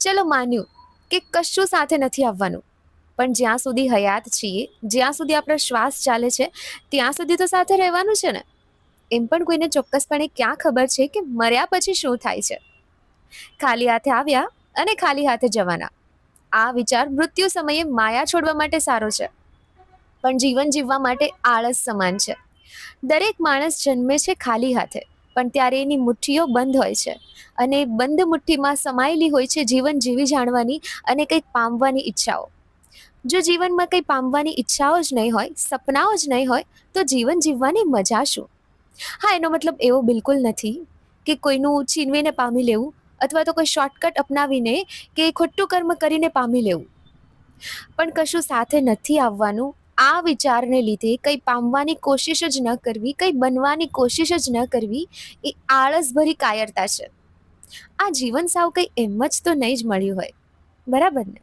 ચલો માન્યું કે કશું સાથે નથી આવવાનું, પણ જ્યાં સુધી હયાત છીએ, જ્યાં સુધી આપણો શ્વાસ ચાલે છે, ત્યાં સુધી તો સાથે રહેવાનું છે ને. એમ પણ કોઈને ચોક્કસપણે ક્યાં ખબર છે કે મર્યા પછી શું થાય છે. ખાલી હાથે આવ્યા અને ખાલી હાથે જવાના, આ વિચાર મૃત્યુ સમયે માયા છોડવા માટે સારો છે, પણ જીવન જીવવા માટે આળસ સમાન છે. દરેક માણસ જન્મે છે ખાલી હાથે, પણ ત્યારે એની મુઠ્ઠીઓ બંધ હોય છે, અને બંધ મુઠ્ઠીમાં સમાયેલી હોય છે જીવન જીવી જાણવાની અને કંઈક પામવાની ઈચ્છાઓ. જો જીવનમાં કંઈ પામવાની ઈચ્છાઓ જ નહીં હોય, સપનાઓ જ નહીં હોય, તો જીવન જીવવાની મજા શું? હા, એનો મતલબ એવો બિલકુલ નથી કે કોઈનું છીનવીને પામી લેવું, અથવા તો કોઈ શોર્ટકટ અપનાવીને કે ખોટું કર્મ કરીને પામી લેવું. પણ કશું સાથે નથી આવવાનું, આ વિચારને લીધે કંઈ પામવાની કોશિશ જ ન કરવી, કંઈ બનવાની કોશિશ જ ન કરવી, એ આળસભરી કાયરતા છે. આ જીવન સાવ કંઈ એમ જ તો નહીં જ મળ્યું હોય, બરાબર ને?